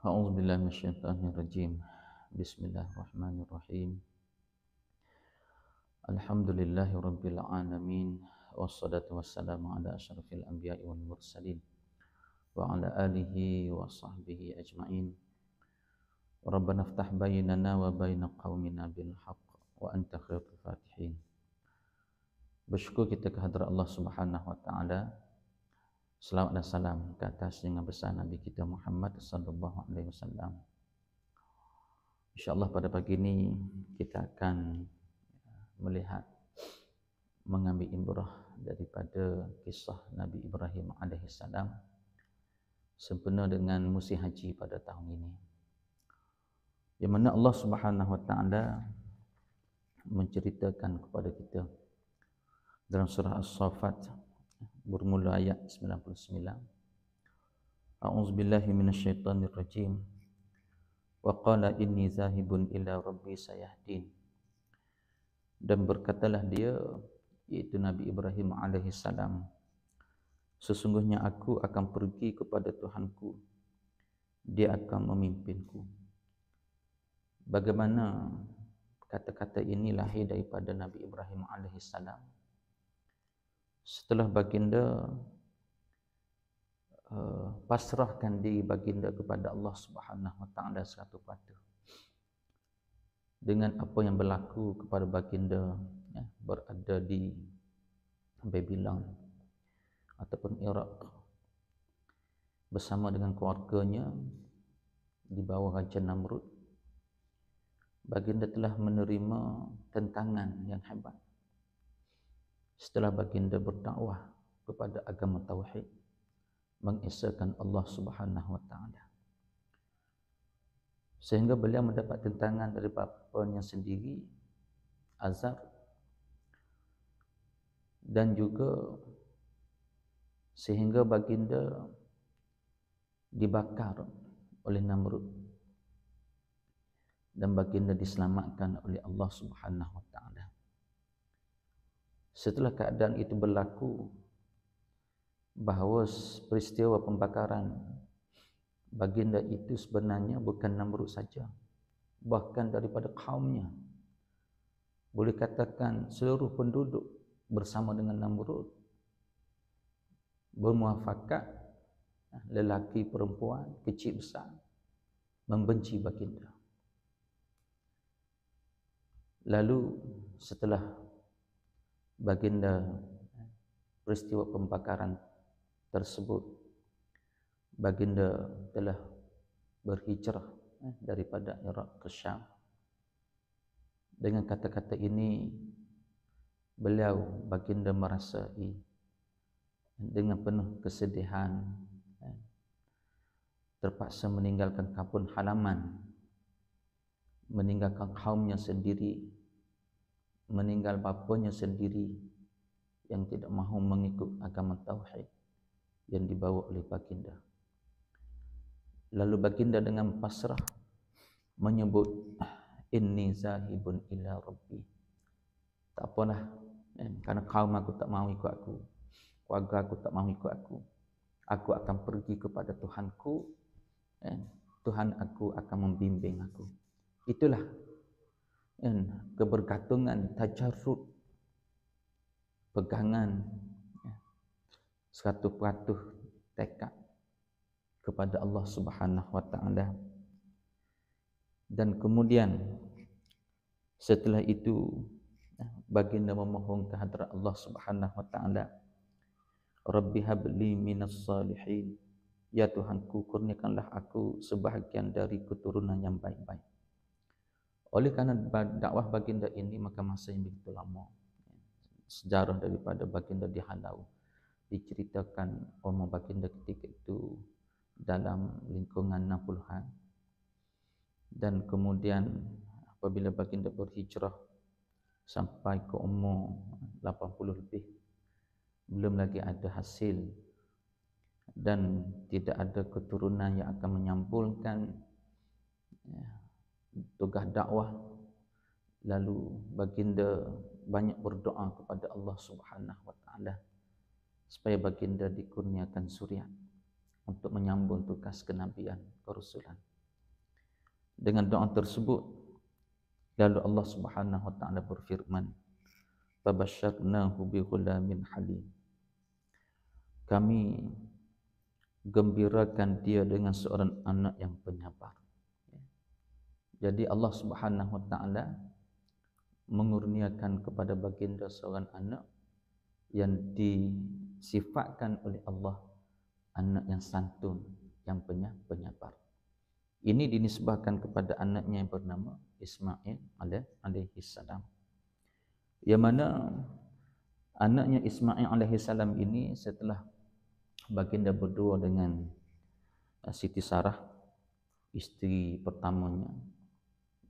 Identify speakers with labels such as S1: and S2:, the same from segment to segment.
S1: A'udzu billahi minasyaitonir rajim. Bismillahirrahmanirrahim. Alhamdulillahi rabbil alamin wassalatu wassalamu ala asyrafil anbiya'i wal mursalin wa ala alihi wa sahbihi ajma'in. Rabbana iftah bainana wa baina qaumina bil haqq wa anta khairul fatihin. Bersyukur kita kehadrat Allah Subhanahu wa taala. Selawat dan salam ke atas dengan besar Nabi kita Muhammad sallallahu alaihi wasallam. InsyaAllah pada pagi ini kita akan melihat, mengambil ibrah daripada kisah Nabi Ibrahim alaihissalam sempena dengan musim haji pada tahun ini, yang mana Allah Subhanahu wa taala menceritakan kepada kita dalam surah As-Saffat bermula ayat 99. A'udzubillahi minasyaitonir rajim. Wa qala inni zahibun ila rabbi sayahdin. Dan berkatalah dia, iaitu Nabi Ibrahim alaihissalam, sesungguhnya aku akan pergi kepada Tuhanku, dia akan memimpinku. Bagaimana kata-kata ini lahir daripada Nabi Ibrahim alaihissalam setelah baginda pasrahkan diri baginda kepada Allah Subhanahu wa taala 100%. Dengan apa yang berlaku kepada baginda berada di Babylon ataupun Iraq bersama dengan keluarganya di bawah Raja Namrud, baginda telah menerima tentangan yang hebat setelah baginda berdakwah kepada agama tauhid, mengesahkan Allah Subhanahu wa taala. Sehingga beliau mendapat tentangan dari bapanya sendiri, Azar, dan juga sehingga baginda dibakar oleh Namrud dan baginda diselamatkan oleh Allah Subhanahu wa taala. Setelah keadaan itu berlaku, bahawa peristiwa pembakaran baginda itu sebenarnya bukan Namrud saja, bahkan daripada kaumnya, boleh katakan seluruh penduduk bersama dengan Namrud bermuafakat, lelaki perempuan, kecil besar, membenci baginda. Lalu setelah baginda peristiwa pembakaran tersebut, baginda telah berhijrah daripada Iraq ke Syam. Dengan kata-kata ini, baginda merasai dengan penuh kesedihan, terpaksa meninggalkan kampung halaman, meninggalkan kaumnya sendiri, meninggal bapanya sendiri yang tidak mahu mengikut agama tauhid yang dibawa oleh baginda. Lalu baginda dengan pasrah menyebut, inni zahibun ila rabbi. Tak apalah, kerana kaum aku tak mahu ikut aku, keluarga aku tak mahu ikut aku akan pergi kepada Tuhanku, Tuhan aku akan membimbing aku. Itulah kebergantungan, tajarrud, pegangan 100% tekad kepada Allah Subhanahu wa taala. Dan kemudian setelah itu baginda memohon kehadrat Allah Subhanahu wa taala, Rabbi habli minas salihin, ya Tuhanku, kurniakanlah aku sebahagian dari keturunan yang baik-baik. Oleh kerana dakwah baginda ini, maka masa yang begitu lama, sejarah daripada baginda dihalau, diceritakan umur baginda ketika itu dalam lingkungan 60-an. Dan kemudian apabila baginda berhijrah sampai ke umur 80 lebih, belum lagi ada hasil dan tidak ada keturunan yang akan menyambungkan tugas dakwah. Lalu baginda banyak berdoa kepada Allah Subhanahu wa taala supaya baginda dikurniakan suriat. untuk menyambung tugas kenabian kerusulan. Dengan doa tersebut, lalu Allah Subhanahu wa taala berfirman, "Fabasyarnahu bighulamin halim." Kami gembirakan dia dengan seorang anak yang penyabar. Jadi Allah Subhanahu wa taala mengurniakan kepada baginda seorang anak yang disifatkan oleh Allah anak yang santun, yang penyabar. Ini dinisbahkan kepada anaknya yang bernama Ismail alaihi salam. Yang mana anaknya Ismail alaihi salam ini setelah baginda berdua dengan Siti Sarah, isteri pertamanya,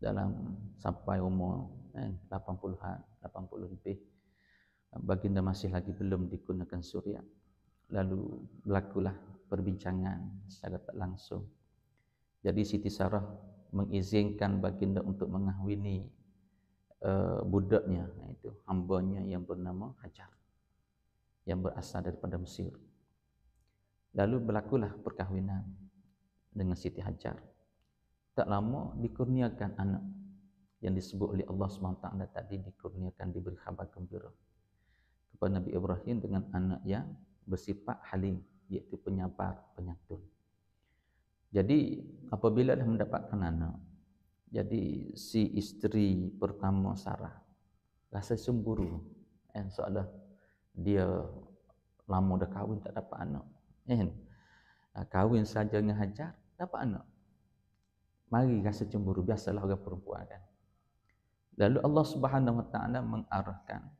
S1: dalam sampai umur 80 lebih, baginda masih lagi belum digunakan suria. Lalu berlakulah perbincangan secara tak langsung. Jadi Siti Sarah mengizinkan baginda untuk mengahwini budaknya, iaitu hambanya yang bernama Hajar, yang berasal daripada Mesir. Lalu berlakulah perkahwinan dengan Siti Hajar. Tak lama dikurniakan anak yang disebut oleh Allah SWT tadi, dikurniakan, diberi khabar gembira kepada Nabi Ibrahim dengan anak yang bersifat halim, iaitu penyabar, penyantun. Jadi apabila dah mendapatkan anak, jadi si isteri pertama Sarah rasa cemburu, seolah dia lama dah kahwin tak dapat anak, kahwin saja dengan Hajar dapat anak, mari rasa cemburu, biasalah orang perempuan kan. Lalu Allah Subhanahu wa taala mengarahkan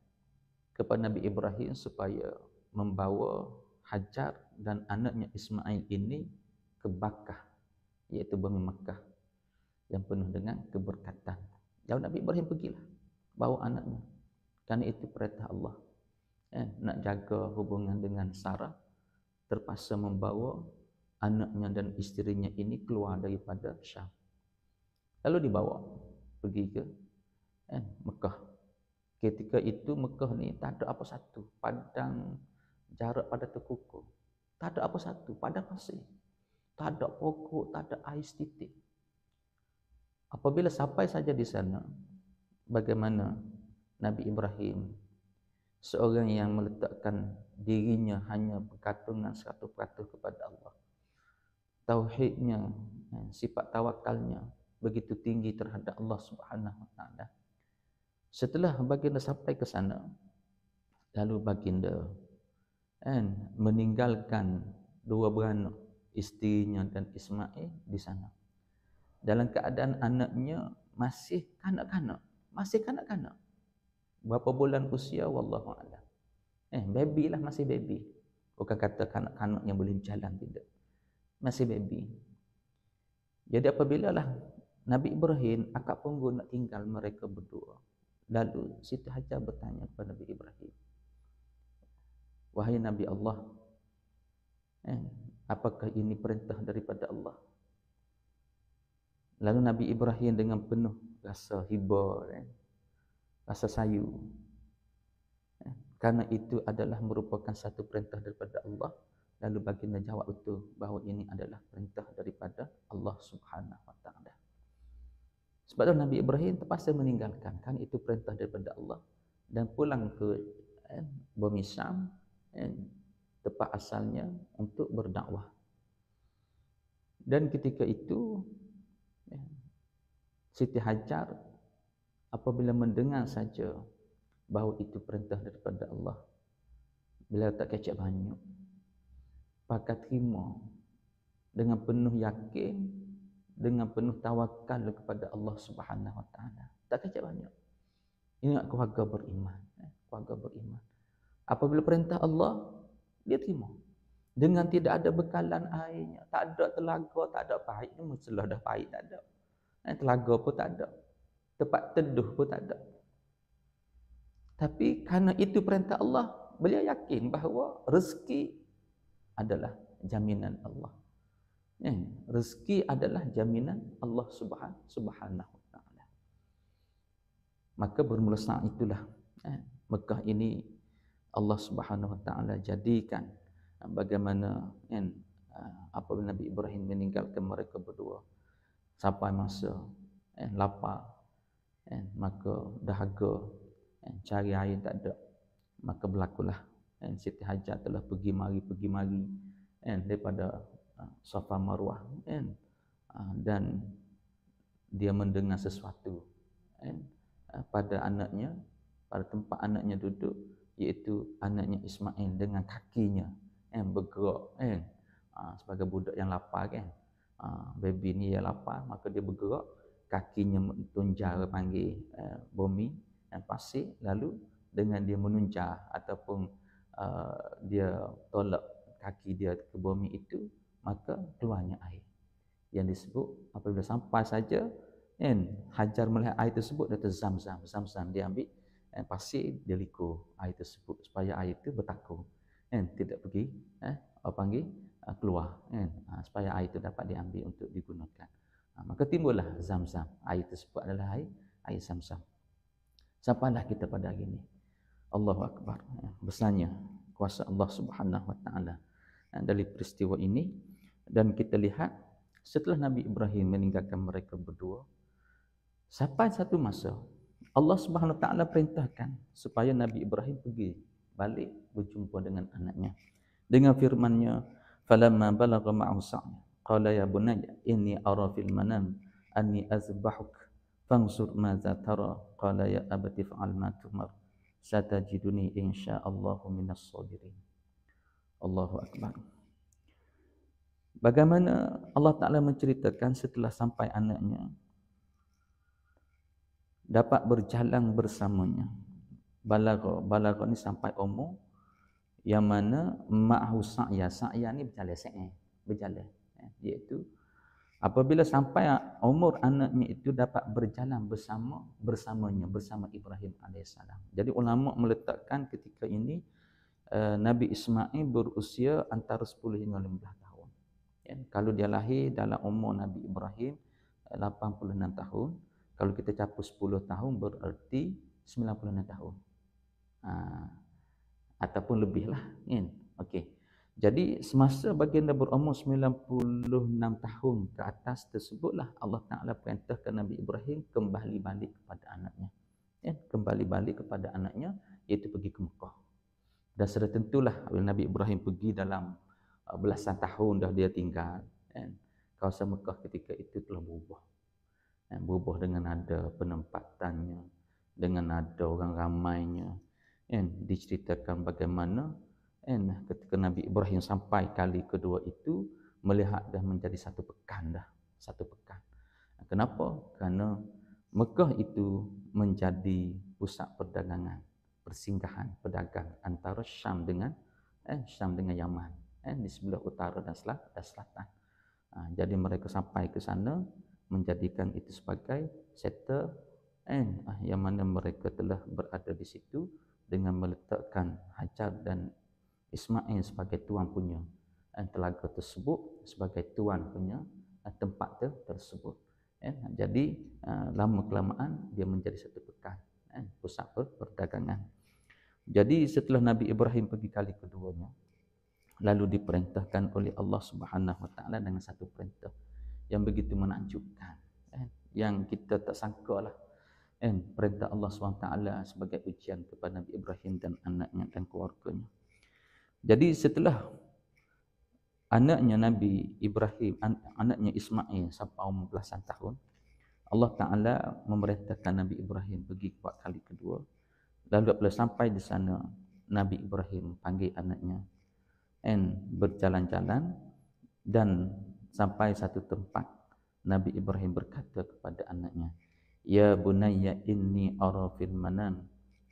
S1: kepada Nabi Ibrahim supaya membawa Hajar dan anaknya Ismail ini ke Makkah, iaitu bumi Makkah yang penuh dengan keberkatan. Lalu Nabi Ibrahim pergilah bawa anaknya, kerana itu perintah Allah. Nak jaga hubungan dengan Sarah, terpaksa membawa anaknya dan isterinya ini keluar daripada Syam. Lalu dibawa pergi ke Mekah. Ketika itu Mekah ni tak ada apa satu, padang jarak pada terkukur. Tak ada apa satu, padang pasir. Tak ada pokok, tak ada air setitik. Apabila sampai saja di sana, bagaimana Nabi Ibrahim, seorang yang meletakkan dirinya hanya bergantungan 100% kepada Allah, tauhidnya, sifat tawakalnya begitu tinggi terhadap Allah Subhanahu wa taala. Setelah baginda sampai ke sana, lalu baginda meninggalkan dua beranak, isterinya dan Ismail di sana, dalam keadaan anaknya masih kanak-kanak. Berapa bulan usia wallahu a'lam. Baby lah, masih baby. Bukan kata kanak-kanak yang boleh berjalan, tidak. Masih baby. Jadi apabila lah Nabi Ibrahim akak punggung nak tinggal mereka berdua, lalu Siti Hajar bertanya kepada Nabi Ibrahim, "Wahai Nabi Allah, apakah ini perintah daripada Allah?" Lalu Nabi Ibrahim dengan penuh rasa hiba, rasa sayu, karena itu adalah merupakan satu perintah daripada Allah. Lalu baginda jawab betul bahawa ini adalah perintah daripada Allah Subhanahu wa taala. Sebab itu Nabi Ibrahim terpaksa meninggalkan, kan itu perintah daripada Allah, dan pulang ke bumi Syam, tempat asalnya, untuk berdakwah. Dan ketika itu Siti Hajar apabila mendengar saja bahawa itu perintah daripada Allah, beliau tak kecek banyak, pakat terima dengan penuh yakin, dengan penuh tawakal kepada Allah Subhanahu wa taala. Tak kecek banyak. Ingat keluarga beriman, keluarga beriman. Apabila perintah Allah, dia terima. Dengan tidak ada bekalan airnya, tak ada telaga, tak ada pahit, mestilah dah pahit tak ada. Telaga pun tak ada. Tempat teduh pun tak ada. Tapi kerana itu perintah Allah, beliau yakin bahawa rezeki adalah jaminan Allah. Rezeki adalah jaminan Allah Subhanahu wa taala. Maka bermula saat itulah Mekah ini Allah Subhanahu wa taala jadikan bagaimana apabila Nabi Ibrahim meninggalkan mereka berdua sampai masa lapar, maka dahaga, cari air tak ada, maka berlakulah Siti Hajar telah pergi mari daripada Safa Marwah, dan dia mendengar sesuatu pada anaknya, pada tempat anaknya duduk, iaitu anaknya Ismail dengan kakinya bergerak, sebagai budak yang lapar kan. Baby ni yang lapar, maka dia bergerak, kakinya tunjar panggil bumi dan pasir, lalu dengan dia menunjar ataupun dia tolak kaki dia ke bumi itu, maka keluarnya air yang disebut apabila sampai saja Hajar melihat air tersebut, dia Zam-Zam dia ambil pasir, dia likur air tersebut supaya air itu bertakung, tidak pergi keluar, supaya air itu dapat diambil untuk digunakan. Maka timbullah Zam-Zam. Air tersebut adalah air Zam-Zam. Sampailah kita pada hari ini. Allahu Akbar. Besarnya kuasa Allah Subhanahu Wa Taala dari peristiwa ini. Dan kita lihat setelah Nabi Ibrahim meninggalkan mereka berdua, sampai satu masa Allah Subhanahu Wa Taala perintahkan supaya Nabi Ibrahim pergi balik berjumpa dengan anaknya dengan firman-Nya, falamma balagha ma'ahu sa'ya qala ya bunayya inni ara fil manam anni azbahuk fanzur madza tara qala ya abati fa'al ma tumar satajiduni insyaallahu minas sabirin. Allahu Akbar. Bagaimana Allah Ta'ala menceritakan setelah sampai anaknya dapat berjalan bersamanya. Balagha ni sampai umur yang mana ma'hu sa'ya. Sa'ya ni berjalan. Iaitu apabila sampai umur anaknya itu dapat berjalan bersama Ibrahim AS. Jadi ulama meletakkan ketika ini Nabi Ismail berusia antara 10 hingga 15 tahun. Kalau dia lahir dalam umur Nabi Ibrahim 86 tahun, kalau kita campur 10 tahun berarti 96 tahun. Ataupun lebih lah. Okey. Jadi semasa baginda berumur 96 tahun ke atas tersebutlah Allah Ta'ala perintahkan Nabi Ibrahim kembali balik kepada anaknya. Kembali balik kepada anaknya, iaitu pergi ke Mekah. Dan sudah tentulah Nabi Ibrahim pergi dalam belasan tahun dah dia tinggal. Kawasan Mekah ketika itu telah berubah. Berubah dengan ada penempatannya, dengan ada orang ramainya. Diceritakan bagaimana ketika Nabi Ibrahim sampai kali kedua itu, melihat dah menjadi satu pekan. Kenapa? Kerana Mekah itu menjadi pusat perdagangan, persinggahan pedagang antara Syam dengan Yaman, di sebelah utara dan selatan. Jadi mereka sampai ke sana menjadikan itu sebagai settle, yang mana mereka telah berada di situ dengan meletakkan Hajar dan Ismail sebagai tuan punya telaga tersebut, sebagai tuan punya tempat tersebut. Jadi lama kelamaan dia menjadi satu pekan, pusat perdagangan. Jadi setelah Nabi Ibrahim pergi kali keduanya, lalu diperintahkan oleh Allah Subhanahu Wa Taala dengan satu perintah yang begitu menakjubkan, yang kita tak sangkalah. Perintah Allah SWT sebagai ujian kepada Nabi Ibrahim dan anaknya dan keluarganya. Jadi setelah anaknya Nabi Ibrahim, anaknya Ismail sampai umur belasan tahun, Allah Ta'ala memerintahkan Nabi Ibrahim pergi buat kali kedua. Lalu apabila sampai di sana, Nabi Ibrahim panggil anaknya, berjalan-jalan, dan sampai satu tempat Nabi Ibrahim berkata kepada anaknya, ya bunayya inni ara fil manam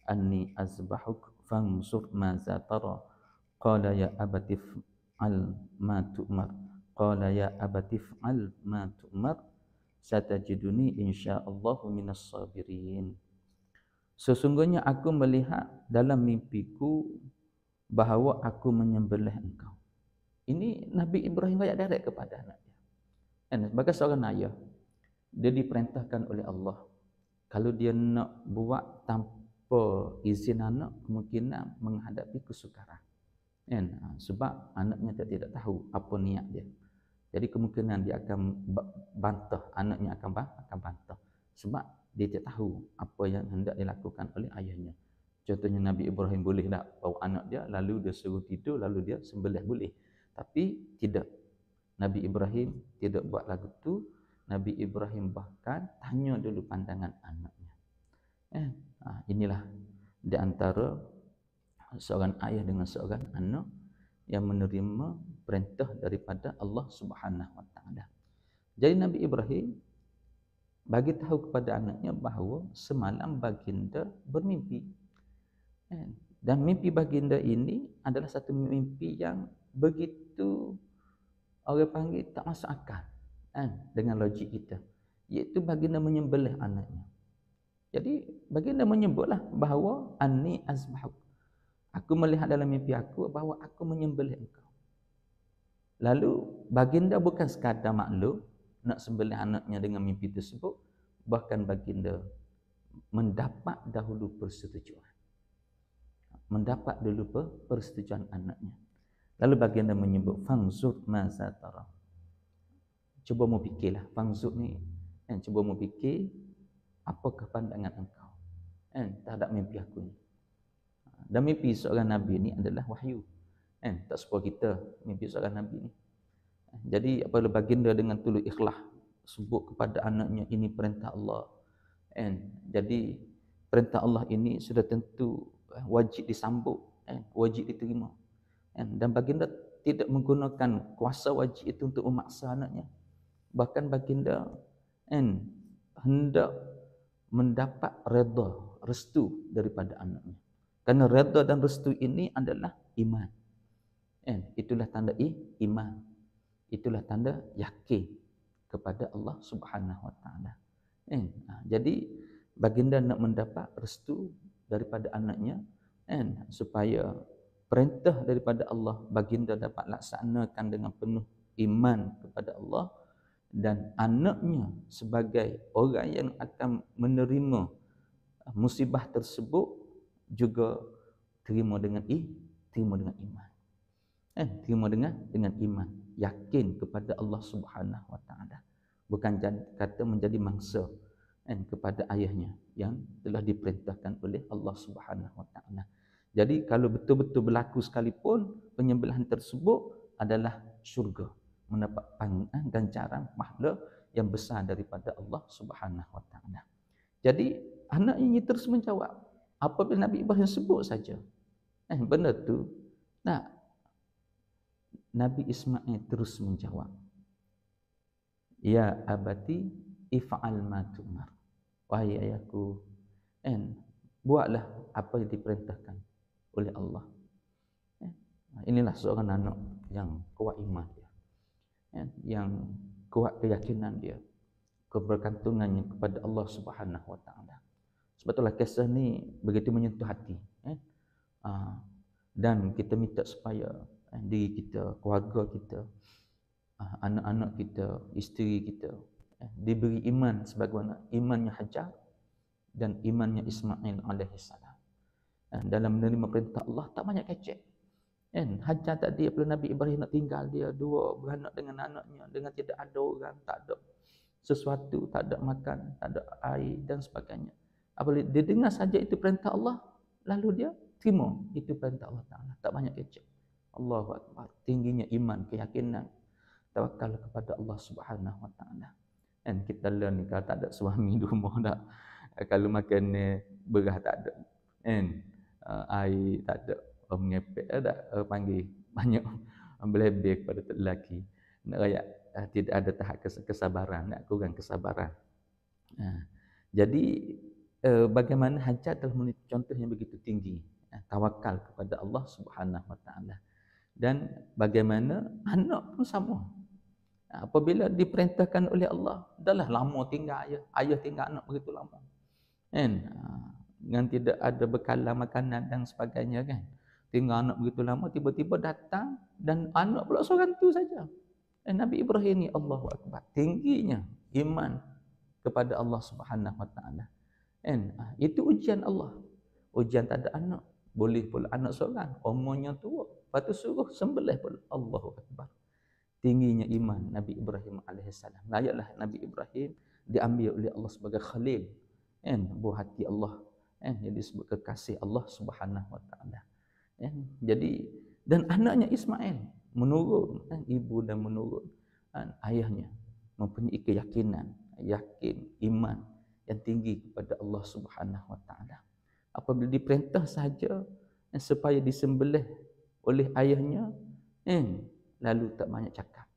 S1: anni azbahuk fanzur madza tara qala ya abati fa'al ma tu'mar qala ya abati fa'al ma tu'mar satajiduni insyaallahu minas sabirin. Sesungguhnya aku melihat dalam mimpiku bahawa aku menyembelih engkau. Ini Nabi Ibrahim ayat direct kepada anaknya. Sebagai seorang ayah, dia diperintahkan oleh Allah, kalau dia nak buat tanpa izin anak, kemungkinan menghadapi kesukaran. kan. Sebab anaknya tidak tahu apa niat dia. Jadi kemungkinan dia akan bantah, anaknya akan bantah. Sebab dia tidak tahu apa yang hendak dilakukan oleh ayahnya. Contohnya Nabi Ibrahim boleh tak bawa anak dia, lalu dia suruh tidur, lalu dia sembelih, boleh. Tapi tidak. Nabi Ibrahim tidak buat lagu tu. Nabi Ibrahim bahkan tanya dulu pandangan anaknya. Inilah di antara seorang ayah dengan seorang anak yang menerima perintah daripada Allah Subhanahu Wa Taala. Jadi Nabi Ibrahim bagi tahu kepada anaknya bahawa semalam baginda bermimpi. Dan mimpi baginda ini adalah satu mimpi yang begitu orang panggil tak masuk akal dengan logik kita. Iaitu baginda menyembelih anaknya. Jadi baginda menyebutlah bahawa anni azbahuk. Aku melihat dalam mimpi aku bahawa aku menyembelih engkau. Lalu baginda bukan sekadar maklum nak sembelih anaknya dengan mimpi tersebut, bahkan baginda mendapat dahulu persetujuan. Mendapat dulu persetujuan anaknya. Lalu baginda menyebut fangzur maza tara. Cuba mu fikirlah, fangzur ni cuba mu fikir apakah pandangan engkau terhadap mimpi aku ni. Dan mimpi seorang Nabi ni adalah wahyu. Tak serupa kita mimpi seorang Nabi ni. Jadi apabila baginda dengan tulus ikhlas sebut kepada anaknya ini perintah Allah. Jadi perintah Allah ini sudah tentu wajib disambut, wajib diterima. Dan baginda tidak menggunakan kuasa wajib itu untuk memaksa anaknya. Bahkan baginda hendak mendapat redha, restu daripada anaknya. Kerana redha dan restu ini adalah iman. Itulah tanda iman. Itulah tanda yakin kepada Allah Subhanahu Wa Taala. Jadi baginda nak mendapat restu daripada anaknya supaya perintah daripada Allah baginda dapat laksanakan dengan penuh iman kepada Allah, dan anaknya sebagai orang yang akan menerima musibah tersebut juga terima dengan iman. Terima dengan iman, yakin kepada Allah Subhanahu Wa Taala. Bukan kata menjadi mangsa kepada ayahnya yang telah diperintahkan oleh Allah Subhanahu Wa Taala. Jadi kalau betul-betul berlaku sekalipun, penyembelihan tersebut adalah syurga, mendapat ganjaran pahala yang besar daripada Allah Subhanahu Wa Taala. Jadi anak ini terus menjawab. Apabila Nabi Ibrahim sebut saja benda tu, Nabi Ismail terus menjawab, ya abati if'al ma tu'mar. Wahai ayahku, buatlah apa yang diperintahkan oleh Allah. Inilah seorang anak yang kuat iman dia, yang kuat keyakinan dia, kebergantungannya kepada Allah Subhanahu Wa Taala. Sebab itulah kisah ni begitu menyentuh hati. Dan kita minta supaya diri kita, keluarga kita, anak-anak kita, isteri kita diberi iman sebagaimana imannya Hajar dan imannya Ismail alaihissalam. Dalam menerima perintah Allah tak banyak kecek. Hajar tadi apabila Nabi Ibrahim nak tinggal dia dua beranak dengan anaknya, dengan tidak ada orang, tak ada sesuatu, tak ada makan, tak ada air dan sebagainya. Apabila dia dengar saja itu perintah Allah, lalu dia terima itu perintah Allah Ta'ala. Tak banyak kecek. Allahu Akbar. Tingginya iman, keyakinan, tawakal kepada Allah Subhanahu Wa Ta'ala. Dan kita learn ni, kalau tak ada suami di rumah tak, kalau makan beras tak ada, air tak ada, orang mengepek tak, panggil banyak belebih kepada lelaki. Nak rakyat tidak ada tahap kesabaran, nak kurang kesabaran. Jadi bagaimana Hajar telah menjadi contoh yang begitu tinggi, tawakal kepada Allah Subhanahu Wa Taala. Dan bagaimana anak pun sama. Apabila diperintahkan oleh Allah, dahlah lama tinggal ayah tinggal anak begitu lama. Dengan tidak ada bekalan makanan dan sebagainya kan. Tinggal anak begitu lama, tiba-tiba datang dan anak pula seorang tu saja. Nabi Ibrahim ni Allahu Akbar, tingginya iman kepada Allah Subhanahu Wa Taala. Itu ujian Allah. Ujian tak ada anak, boleh pula anak seorang, umurnya tua, lepas tu suruh sembelih pula. Allahu Akbar. Tingginya iman Nabi Ibrahim alaihissalam. Layaklah Nabi Ibrahim diambil oleh Allah sebagai khalil, kan, buah hati Allah, kan, yang disebut kekasih Allah Subhanahu wa taala. Kan. Jadi dan anaknya Ismail menurun, kan, ibu dan menurun, kan, ayahnya mempunyai keyakinan, yakin, iman yang tinggi kepada Allah Subhanahu wa taala. Apabila diperintah saja supaya disembelih oleh ayahnya, lalu tak banyak cakap.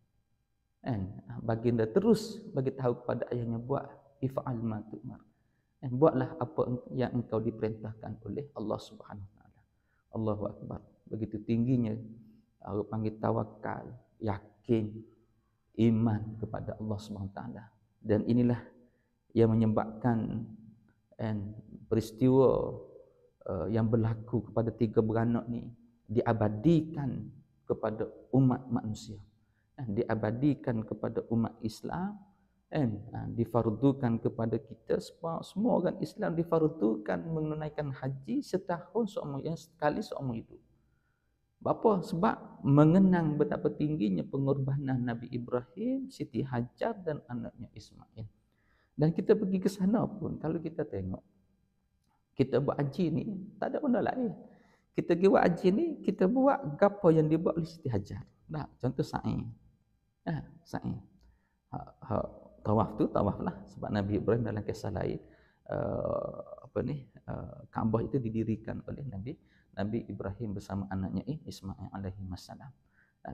S1: Baginda terus bagi tahu kepada ayahnya, buat if'al ma tu'mar. Buatlah apa yang engkau diperintahkan oleh Allah Subhanahu wa taala. Allahu Akbar. Begitu tingginya orang panggil tawakal, yakin, iman kepada Allah Subhanahu wa taala. Dan inilah yang menyebabkan peristiwa yang berlaku kepada tiga beranak ni diabadikan kepada umat manusia, diabadikan kepada umat Islam, difardukan kepada kita. Semua orang Islam difardukan menunaikan haji setahun sekali seumur hidup. Apa? Sebab mengenang betapa tingginya pengorbanan Nabi Ibrahim, Siti Hajar dan anaknya Ismail. Dan kita pergi ke sana pun, kalau kita tengok, kita buat haji ni tak ada benda lain. Kita pergi buat haji ni, kita buat apa yang dibuat oleh Siti Hajar. Nah, contoh sa'i. Sa'i. Tawaf tu tawaf lah, sebab Nabi Ibrahim dalam kisah lain Kaabah itu didirikan oleh Nabi Ibrahim bersama anaknya Ismail alaihi wassalam.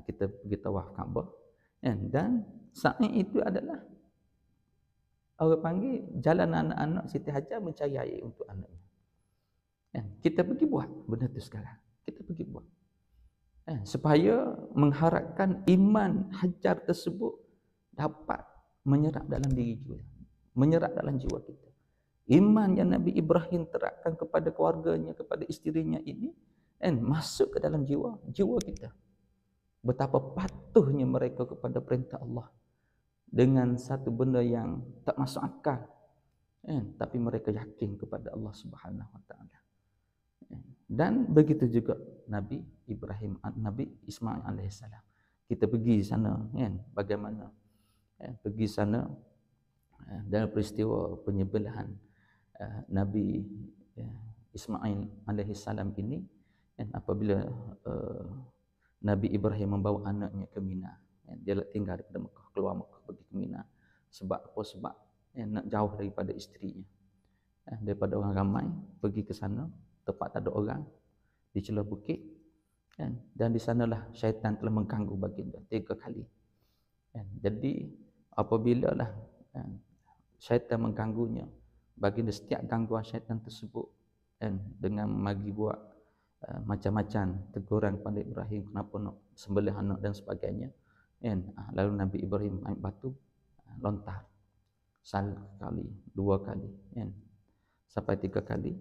S1: Kita pergi tawaf Kaabah, dan sa'i itu adalah orang panggil jalan anak-anak Siti Hajar mencari air untuk anaknya. Kita pergi buat benda tu sekarang. Kita pergi buat. Supaya mengharapkan iman Hajar tersebut dapat menyerap dalam diri jiwa, menyerap dalam jiwa kita. Iman yang Nabi Ibrahim terapkan kepada keluarganya, kepada isterinya ini, masuk ke dalam jiwa kita. Betapa patuhnya mereka kepada perintah Allah dengan satu benda yang tak masuk akal, tapi mereka yakin kepada Allah Subhanahu wa taala. Dan begitu juga Nabi Ibrahim, Nabi Ismail alaihissalam. Kita pergi sana, bagaimana pergi sana dalam peristiwa penyembelihan Nabi Ismail alaihissalam ini, apabila Nabi Ibrahim membawa anaknya ke Mina, dia tinggal daripada Mekah, keluar Mekah pergi ke Mina. Sebab apa? Sebab nak jauh daripada isterinya, daripada orang ramai, pergi ke sana tempat tak ada orang, di celah bukit, dan di sanalah syaitan telah mengganggu baginda 3 kali. Jadi apabila lah syaitan mengganggunya, baginda setiap gangguan syaitan tersebut, dengan bagi buat macam-macam teguran kepada Ibrahim, kenapa nak sembelih anak dan sebagainya, lalu Nabi Ibrahim ambil batu, lontar sekali, 2 kali, sampai 3 kali.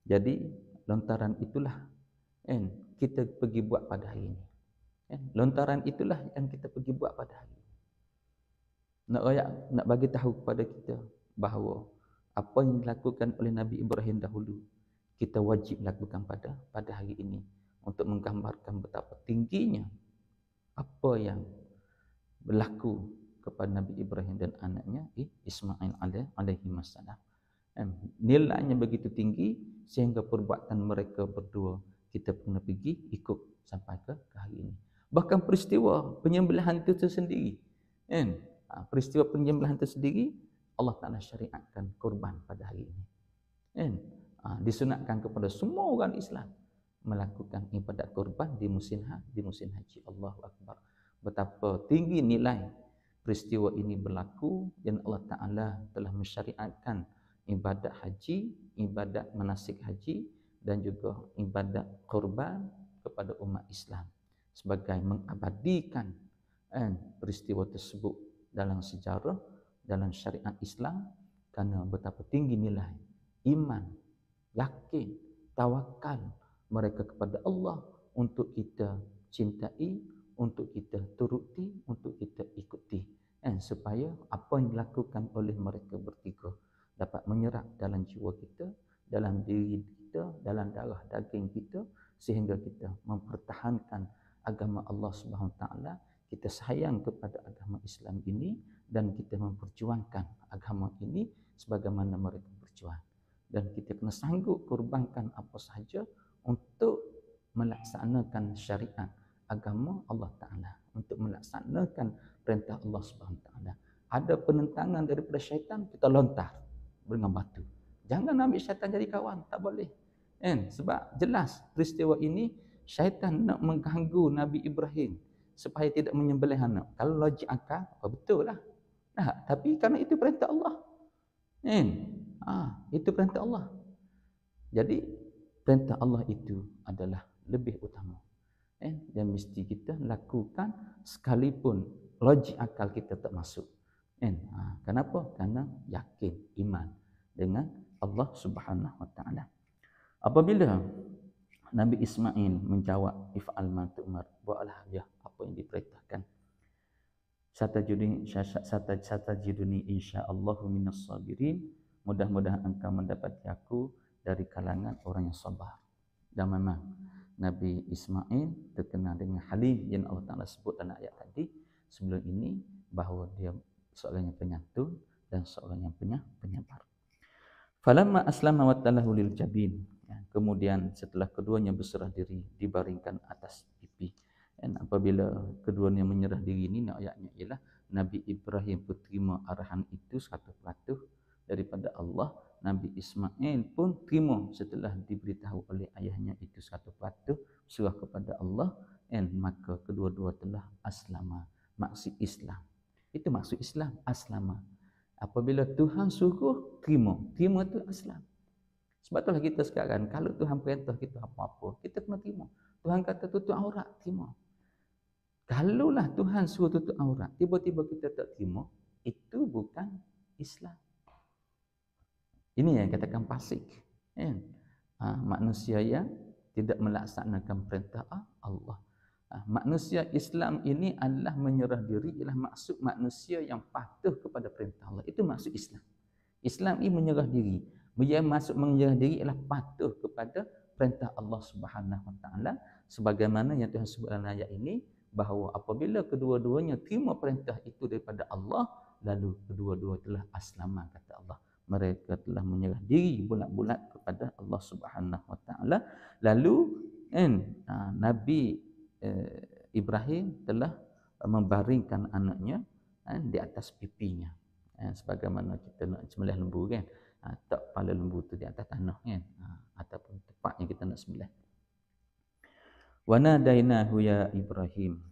S1: Jadi lontaran itulah kita pergi buat pada hari ini. Lontaran itulah yang kita pergi buat pada hari ini. Nak bagi tahu kepada kita bahawa apa yang dilakukan oleh Nabi Ibrahim dahulu, kita wajib lakukan pada hari ini, untuk menggambarkan betapa tingginya apa yang berlaku kepada Nabi Ibrahim dan anaknya Ismail alaihi wassalam. Nilainya begitu tinggi sehingga perbuatan mereka berdua kita pernah pergi ikut sampai ke hari ini. Bahkan peristiwa penyembelihan itu sendiri, peristiwa penyembelihan itu sendiri Allah Ta'ala syariatkan korban pada hari ini. Disunatkan kepada semua orang Islam melakukan ibadat korban di musim haji. Allahu Akbar. Betapa tinggi nilai peristiwa ini berlaku, dan Allah Ta'ala telah mensyariatkan ibadat haji, ibadat manasik haji, dan juga ibadat korban kepada umat Islam sebagai mengabadikan peristiwa tersebut dalam sejarah, dalam syariat Islam, kerana betapa tinggi nilai iman, yakin, tawakal mereka kepada Allah untuk kita cintai, untuk kita turuti, untuk kita ikuti, supaya apa yang dilakukan oleh mereka bertiga dapat menyerap dalam jiwa kita, dalam diri kita, dalam darah daging kita, sehingga kita mempertahankan agama Allah Subhanahu Wa Taala. Kita sayang kepada agama Islam ini dan kita memperjuangkan agama ini sebagaimana mereka berjuang. Dan kita kena sanggup korbankan apa sahaja untuk melaksanakan syariat agama Allah Ta'ala, untuk melaksanakan perintah Allah Subhanahu Taala. Ada penentangan daripada syaitan, kita lontar dengan batu. Jangan ambil syaitan jadi kawan, tak boleh. Sebab jelas peristiwa ini syaitan nak mengganggu Nabi Ibrahim supaya tidak menyembelih anak. Kalau logik akal, betul lah. Tapi kerana itu perintah Allah. Itu perintah Allah. Jadi perintah Allah itu adalah lebih utama. Dan mesti kita lakukan sekalipun logik akal kita tak masuk. Kenapa? Kerana yakin, iman dengan Allah Subhanahu Wa Taala. Apabila Nabi Ismail menjawab, if'al ma tu'mar, buatlah ya apa yang diperintahkan. Satajiduni insyaallahu minas sabirin, mudah-mudahan engkau mendapati aku dari kalangan orang yang sabar. Dan memang Nabi Ismail terkenal dengan halim yang Allah Ta'ala sebut dalam ayat tadi sebelum ini, bahawa dia seorang yang penyantun dan seorang yang penyabar. Falamma aslama wa tallahu lil jabin, kemudian setelah keduanya berserah diri dibaringkan atas pipi. Dan apabila keduanya menyerah diri ini, ayatnya ialah Nabi Ibrahim terima arahan itu 100% daripada Allah. Nabi Ismail pun terima setelah diberitahu oleh ayahnya itu 100% surah kepada Allah, dan maka kedua-dua telah aslama, maksud Islam. Itu maksud Islam, aslama. Apabila Tuhan suruh, terima tu Islam. Sebab itulah kita sekarang, kalau Tuhan perintah kita apa-apa, kita kena terima. Tuhan kata tutup aurat, terima. Kalaulah Tuhan suruh tutup aurat, tiba-tiba kita tak terima, itu bukan Islam. Ini yang katakan fasik. Manusia yang tidak melaksanakan perintah Allah. Manusia Islam ini adalah menyerah diri, ialah maksud manusia yang patuh kepada perintah Allah. Itu maksud Islam. Islam ini menyerah diri. Dia maksud menyerah diri ialah patuh kepada perintah Allah Subhanahu Wa Taala, sebagaimana yang Tuhan sebut dalam ayat ini, bahawa apabila kedua-duanya terima perintah itu daripada Allah, lalu kedua-dua telah aslama, kata Allah. Mereka telah menyerah diri bulat-bulat kepada Allah Subhanahu Wa Taala. Lalu Nabi Ibrahim telah membaringkan anaknya di atas pipinya, sebagaimana kita nak sembelih lembu kan, tak kepala lembu tu di atas tanah kan, ataupun tempatnya kita nak sembelih. Wa nadainahu ya Ibrahim,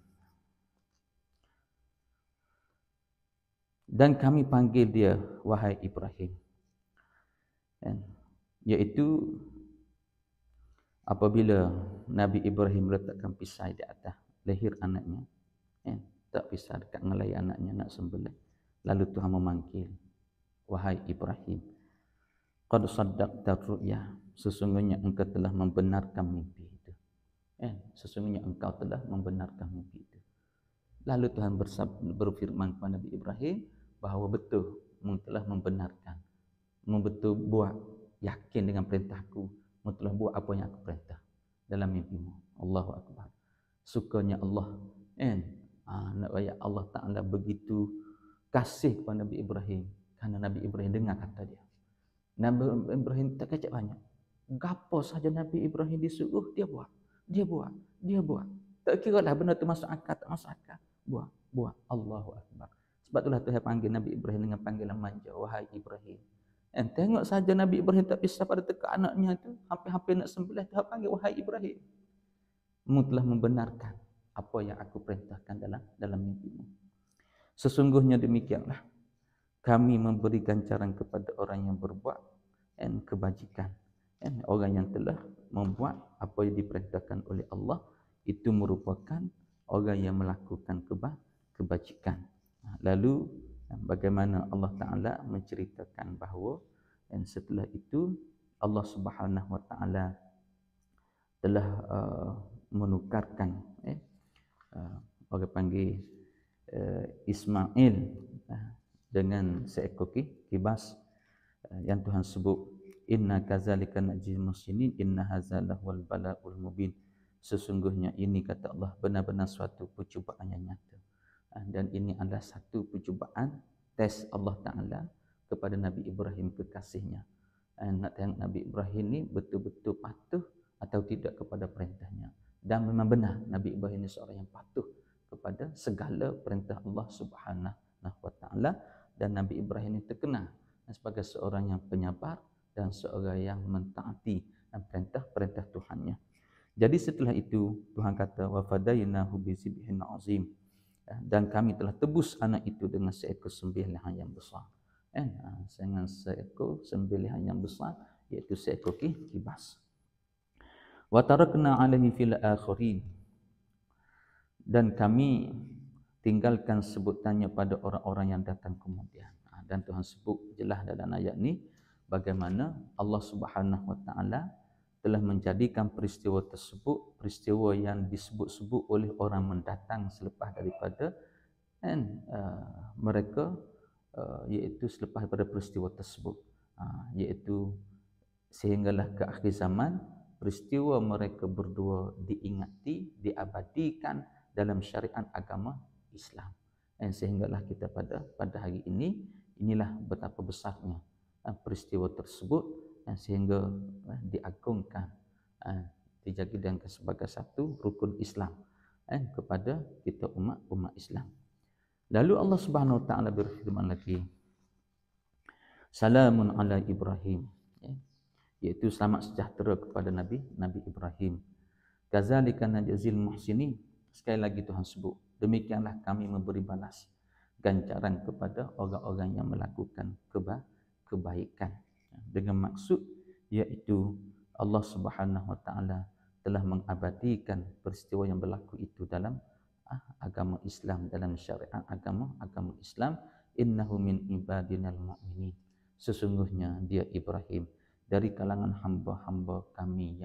S1: dan kami panggil dia wahai Ibrahim, iaitu apabila Nabi Ibrahim letakkan pisai di atas leher anaknya, tak pisah dekat ngelai anaknya nak sembelih, lalu Tuhan memanggil, wahai Ibrahim, qad saddaqta ru'ya, sesungguhnya engkau telah membenarkan mimpi itu. Sesungguhnya engkau telah membenarkan mimpi itu. Lalu Tuhan berfirman kepada Nabi Ibrahim bahawa betul engkau telah membenarkan, betul buat yakin dengan perintahku, engkau telah buat apa yang aku perintah dalam mimpimu. Allahu Akbar. Sukanya Allah. Nak ayat Allah Ta'ala begitu kasih kepada Nabi Ibrahim, kerana Nabi Ibrahim dengar kata dia. Nabi Ibrahim tak kecek banyak. Gapo saja Nabi Ibrahim disuruh, dia buat. Tak kira lah benda tu masuk akal, tak masuk akal. Buat. Allahu Akbar. Sebab itulah Tuhan panggil Nabi Ibrahim dengan panggilan manja, wahai Ibrahim. Tengok saja Nabi Ibrahim tak pisah pada tekak anaknya tu, hampir-hampir nak sembelih, Tuhan panggil, wahai Ibrahim, mu telah membenarkan apa yang aku perintahkan dalam mimpimu. Sesungguhnya demikianlah kami memberi ganjaran kepada orang yang berbuat kebajikan. Orang yang telah membuat apa yang diperintahkan oleh Allah, itu merupakan orang yang melakukan kebajikan. Lalu bagaimana Allah Ta'ala menceritakan bahawa setelah itu Allah Subhanahu Wa Ta'ala telah menukarkan orang panggil Ismail dengan seekor kibas yang Tuhan sebut Inna kadzalika najzil muhsinin inna hadzal lahul balaul mubin. Sesungguhnya ini, kata Allah, benar-benar suatu percubaan yang nyata. Dan ini adalah satu percubaan tes Allah Ta'ala kepada Nabi Ibrahim, kekasihnya. Nak tengok Nabi Ibrahim ni betul-betul patuh atau tidak kepada perintahnya. Dan memang benar Nabi Ibrahim ni seorang yang patuh kepada segala perintah Allah Subhanahu wa Ta'ala. Dan Nabi Ibrahim ini terkenal sebagai seorang yang penyabar dan seorang yang mentaati perintah-perintah Tuhannya. Jadi setelah itu Tuhan kata wa fadainahu bizibhin azim, dan kami telah tebus anak itu dengan seekor sembelihan yang besar. Dengan seekor sembelihan yang besar, iaitu seekor kibas. Wa tarakna alaihi fil akhirin, dan kami tinggalkan sebutannya pada orang-orang yang datang kemudian. Dan Tuhan sebut jelas dalam ayat ni bagaimana Allah Subhanahu wa Ta'ala telah menjadikan peristiwa tersebut peristiwa yang disebut-sebut oleh orang mendatang selepas daripada mereka, iaitu selepas daripada peristiwa tersebut, iaitu sehinggalah ke akhir zaman peristiwa mereka berdua diingati, diabadikan dalam syariat agama Islam. Sehinggalah kita pada hari ini, inilah betapa besarnya peristiwa tersebut, sehingga diagungkan, dijadikan sebagai satu rukun Islam kepada kita umat Islam. Lalu Allah Subhanahu wa Ta'ala berfirman lagi, salamun ala Ibrahim, iaitu selamat sejahtera kepada Nabi Ibrahim. Kadzalika najzil muhsinin, sekali lagi Tuhan sebut, demikianlah kami memberi balas ganjaran kepada orang-orang yang melakukan kebaikan, dengan maksud iaitu Allah Subhanahu wa Ta'ala telah mengabadikan peristiwa yang berlaku itu dalam agama Islam, dalam syariat agama Islam. Innahu min ibadinal mu'minin, sesungguhnya dia Ibrahim dari kalangan hamba-hamba kami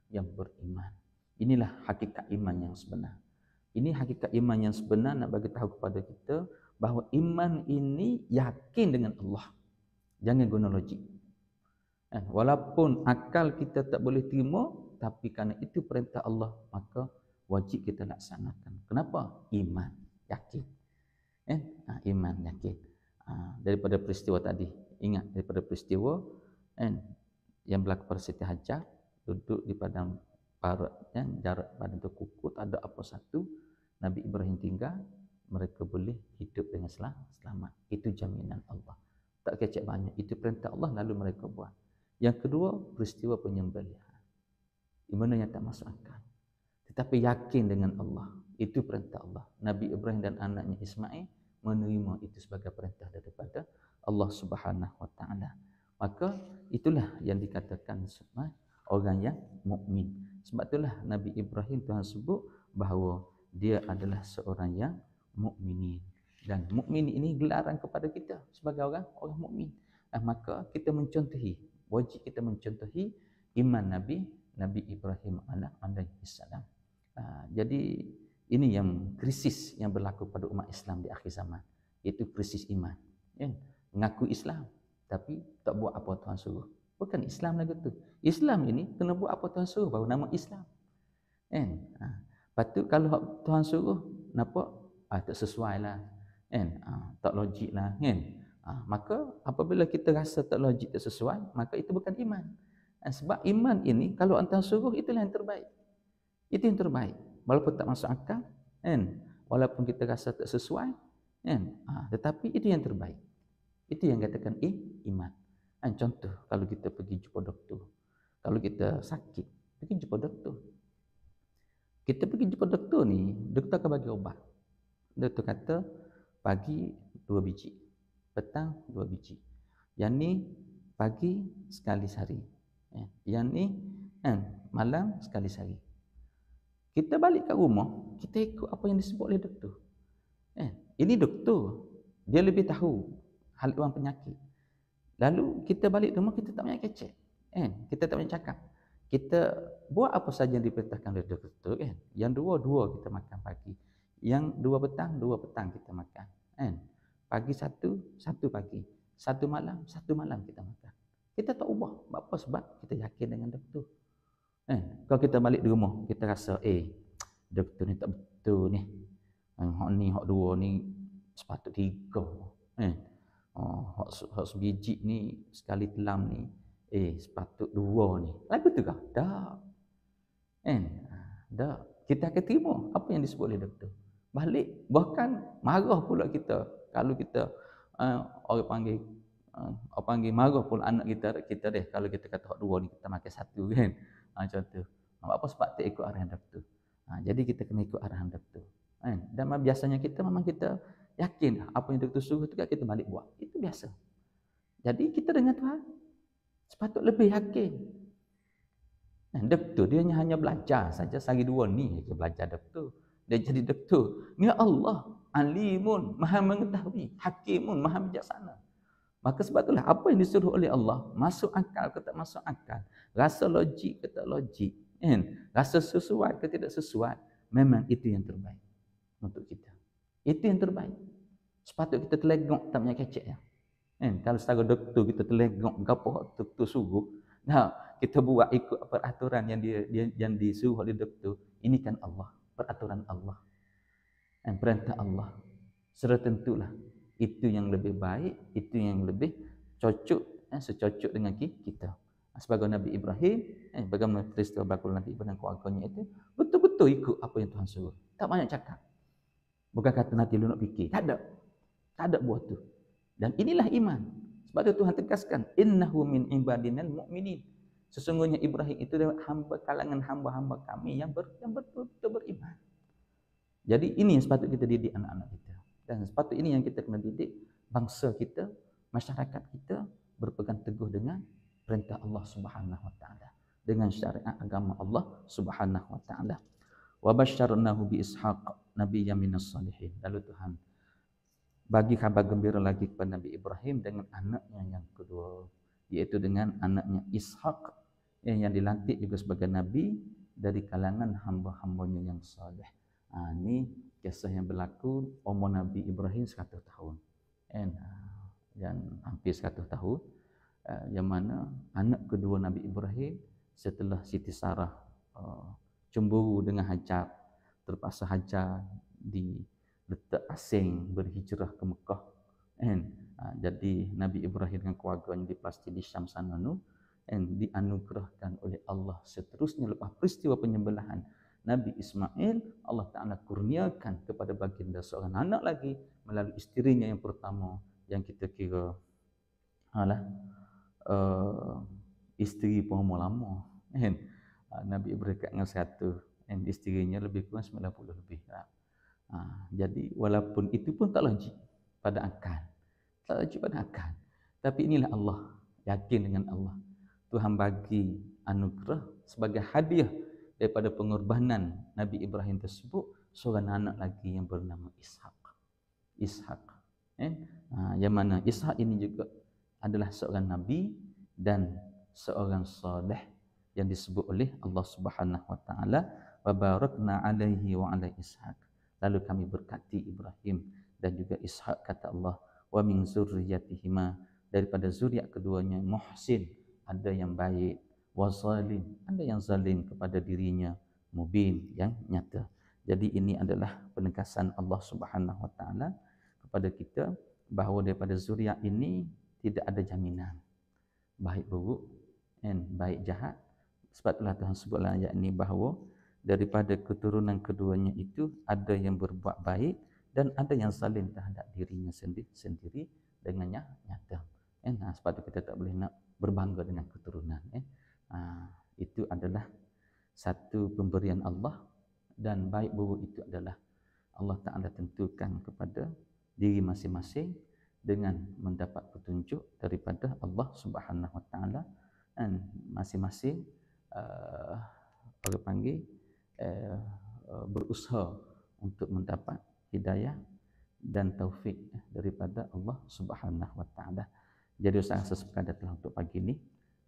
S1: yang beriman. Inilah hakikat iman yang sebenar. Ini hakikat iman yang sebenar, nak bagi tahu kepada kita bahawa iman ini yakin dengan Allah. Jangan guna logik. Walaupun akal kita tak boleh terima, tapi kerana itu perintah Allah, maka wajib kita laksanakan. Kenapa? Iman, yakin. Iman, yakin. Daripada peristiwa tadi, ingat daripada peristiwa yang berlaku pada Siti Hajar, duduk di padang parat, jarak padang tu kuku, tak ada apa satu. Nabi Ibrahim tinggal, mereka boleh hidup dengan selamat. Itu jaminan Allah. Tak kecek banyak, itu perintah Allah, lalu mereka buat. Yang kedua, peristiwa penyembelihan. Di mana yang tak masuk akal. Tetapi yakin dengan Allah, itu perintah Allah. Nabi Ibrahim dan anaknya Ismail menerima itu sebagai perintah daripada Allah Subhanahu wa Ta'ala. Maka itulah yang dikatakan orang yang mukmin. Sebab itulah Nabi Ibrahim Tuhan sebut bahawa dia adalah seorang yang mukminin. Dan mukmin ini gelaran kepada kita sebagai orang mukmin. Maka kita mencontohi, wajib kita mencontohi iman Nabi Ibrahim alaihi salam. Jadi ini yang krisis yang berlaku pada umat Islam di akhir zaman, iaitu krisis iman. Mengaku Islam tapi tak buat apa Tuhan suruh. Bukan Islam lagu tu. Islam ini kena buat apa Tuhan suruh, baru nama Islam. Lepas tu kalau Tuhan suruh nampak tak sesuai lah, tak logik lah, maka apabila kita rasa tak logik, tak sesuai, maka itu bukan iman. Sebab iman ini kalau Tuhan suruh, itulah yang terbaik. Itu yang terbaik. Walaupun tak masuk akal, walaupun kita rasa tak sesuai, tetapi itu yang terbaik. Itu yang katakan iman. Contoh, kalau kita pergi jumpa doktor, kalau kita sakit, pergi jumpa doktor. Kita pergi jumpa doktor ni, doktor akan bagi ubat. Doktor kata pagi 2 biji, petang 2 biji. Yang ni pagi sekali sehari. Yang ni malam sekali sehari. Kita balik kat rumah, kita ikut apa yang disebut oleh doktor. Ini doktor, dia lebih tahu hal orang penyakit. Lalu kita balik rumah, kita tak banyak kecek. Kita tak banyak cakap. Kita buat apa saja yang diperintahkan oleh doktor. Yang dua kita makan pagi. Yang 2 petang kita makan. Pagi 1 pagi. 1 malam kita makan. Kita tak ubah. Apa sebab? Kita yakin dengan doktor. Kalau kita balik di rumah, kita rasa, doktor ni tak betul ni. Hak ni, hak dua ni sepatut 3. Hak sebiji ni sekali telam ni, sepatut 2 ni. Lagu tu kah? Tak. Tak. Kita akan terima apa yang disebut oleh doktor. Balik, bahkan marah pula kita kalau kita orang panggil marah pula anak kita deh kalau kita kata hak 2 ni kita makan 1 kan. Macam tu. Apa sebab tak ikut arahan doktor? Jadi kita kena ikut arahan doktor. Dan biasanya kita memang kita yakin apa yang doktor suruh tu kita balik buat. Itu biasa. Jadi kita dengan Tuhan sepatut lebih yakin. Doktor dia hanya belajar saja sehari 2 ni dia belajar doktor. Dia jadi doktor. Ni Allah alimun, maha mengetahui, hakimun, maha bijaksana. Maka sebab itulah apa yang disuruh oleh Allah, masuk akal ke tak masuk akal, rasa logik ke tak logik, rasa sesuai ke tidak sesuai, memang itu yang terbaik untuk kita. Itu yang terbaik. Sepatut kita terlegok tak punya kecek ya. Kalau secara doktor kita terlegok gapo doktor suruh, kita buat ikut peraturan yang disuruh oleh doktor, ini kan Allah, peraturan Allah. Perintah Allah. Sudah tentulah itu yang lebih baik, itu yang lebih cocok, secocok dengan kita. Sebagai Nabi Ibrahim, bagaimana peristiwa berlaku Nabi Ibrahim dan keluarganya itu, betul-betul ikut apa yang Tuhan suruh. Tak banyak cakap. Bukan kata nanti lu nak fikir. Tak ada. Tak ada buat tu. Dan inilah iman. Sebab itu Tuhan tegaskan, innahu min ibadinal mu'minin. Sesungguhnya Ibrahim itu adalah hamba kalangan hamba-hamba kami yang betul-betul beriman. Jadi ini yang sepatut kita didik anak-anak kita. Dan sepatut ini yang kita kena didik bangsa kita, masyarakat kita berpegang teguh dengan perintah Allah Subhanahu wa taala, dengan syariat agama Allah Subhanahu wa taala. Wa basyarnahu bi Ishaq nabiyyan minas salihin. Lalu Tuhan bagi kabar gembira lagi kepada Nabi Ibrahim dengan anaknya yang kedua, yaitu dengan anaknya Ishaq yang dilantik juga sebagai nabi dari kalangan hamba-hambanya yang saleh. Ini kisah yang berlaku umur Nabi Ibrahim 100 tahun. Dan hampir 100 tahun. Yang mana anak kedua Nabi Ibrahim setelah Siti Sarah cemburu dengan Hajar, terpaksa Hajar diletak asing berhijrah ke Mekah. Jadi Nabi Ibrahim dengan keluarganya di Palestin di Syam sana dianugerahkan oleh Allah seterusnya lepas peristiwa penyembelihan Nabi Ismail, Allah Ta'ala kurniakan kepada baginda seorang anak lagi melalui isterinya yang pertama, yang kita kira isteri pun lama. Nabi Ibrahim dengan 100, isterinya lebih kurang 90 lebih. Jadi walaupun itu pun tak logik pada akal. Tak logik pada akal. Tapi inilah Allah, yakin dengan Allah. Tuhan bagi anugerah sebagai hadiah daripada pengorbanan Nabi Ibrahim tersebut, seorang anak lagi yang bernama Ishaq. Yang mana Ishaq ini juga adalah seorang nabi dan seorang saleh yang disebut oleh Allah Subhanahu wa taala, wa barakna alaihi wa ala Ishaq. Lalu kami berkati Ibrahim dan juga Ishaq, kata Allah, wa min zurriyyatihima, daripada zuriat keduanya muhsin, ada yang baik, wa zalim, ada yang zalim kepada dirinya, mubin, yang nyata. Jadi ini adalah penegasan Allah Subhanahu wa taala kepada kita bahawa daripada zuriat ini tidak ada jaminan baik buruk dan baik jahat. Sebab itulah Tuhan sebutlah ayat ini bahawa daripada keturunan keduanya itu ada yang berbuat baik dan ada yang zalim terhadap dirinya sendiri dengan nyata. Sebab itu kita tak boleh nak berbangga dengan keturunan. Itu adalah satu pemberian Allah, dan baik buruk itu adalah Allah Ta'ala tentukan kepada diri masing-masing dengan mendapat petunjuk daripada Allah Subhanahu Wa Ta'ala, dan masing-masing orang panggil berusaha untuk mendapat hidayah dan taufik daripada Allah Subhanahu Wa Ta'ala. Jadi saya rasa sekadar untuk pagi ini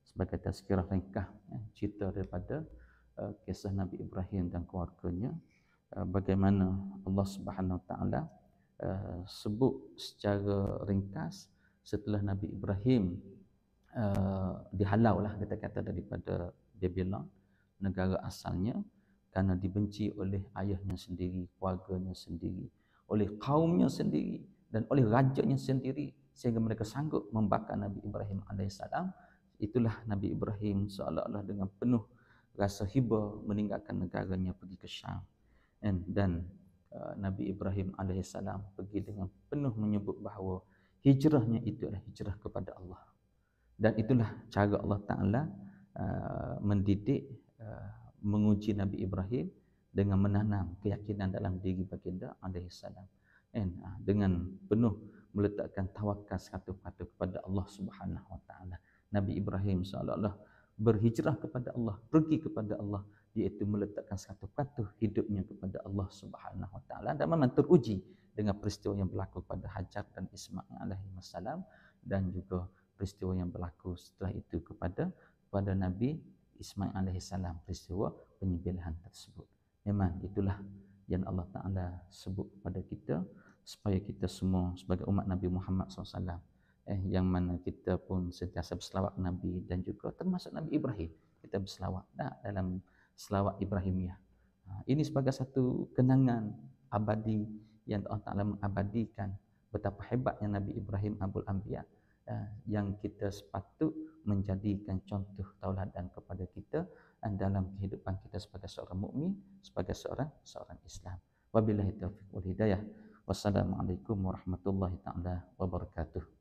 S1: sebagai tazkirah ringkas cerita daripada kisah Nabi Ibrahim dan keluarganya, bagaimana Allah Subhanahu Wa Ta'ala sebut secara ringkas setelah Nabi Ibrahim dihalau lah kata-kata daripada Babylon, negara asalnya, kerana dibenci oleh ayahnya sendiri, keluarganya sendiri, oleh kaumnya sendiri, dan oleh rajanya sendiri, sehingga mereka sanggup membakar Nabi Ibrahim alaihissalam. Itulah Nabi Ibrahim seolah-olah dengan penuh rasa hiba meninggalkan negaranya pergi ke Syam. Dan Nabi Ibrahim alaihissalam pergi dengan penuh menyebut bahawa hijrahnya itu adalah hijrah kepada Allah. Dan itulah cara Allah Ta'ala mendidik, menguji Nabi Ibrahim dengan menanam keyakinan dalam diri baginda alaihissalam. Dengan penuh meletakkan tawakal 100% kepada Allah Subhanahu Wa Ta'ala. Nabi Ibrahim seolah-olah berhijrah kepada Allah, pergi kepada Allah, iaitu meletakkan 100% hidupnya kepada Allah Subhanahu Wa Ta'ala, dan memang teruji dengan peristiwa yang berlaku pada Hajar dan Ismail alaihissalam, dan juga peristiwa yang berlaku setelah itu kepada Nabi Ismail alaihissalam, peristiwa penyembelihan tersebut. Memang itulah yang Allah Ta'ala sebut kepada kita, supaya kita semua sebagai umat Nabi Muhammad SAW, yang mana kita pun sentiasa berselawat Nabi, dan juga termasuk Nabi Ibrahim, kita berselawat dalam selawat Ibrahimiyah. Ini sebagai satu kenangan abadi yang Allah Ta'ala mengabadikan betapa hebatnya Nabi Ibrahim Abul Anbiya, yang kita sepatut menjadikan contoh tauladan kepada kita dalam kehidupan kita sebagai seorang mukmin, sebagai seorang Islam. Wabillahi taufiq wal hidayah. Wassalamualaikum warahmatullahi taala wabarakatuh.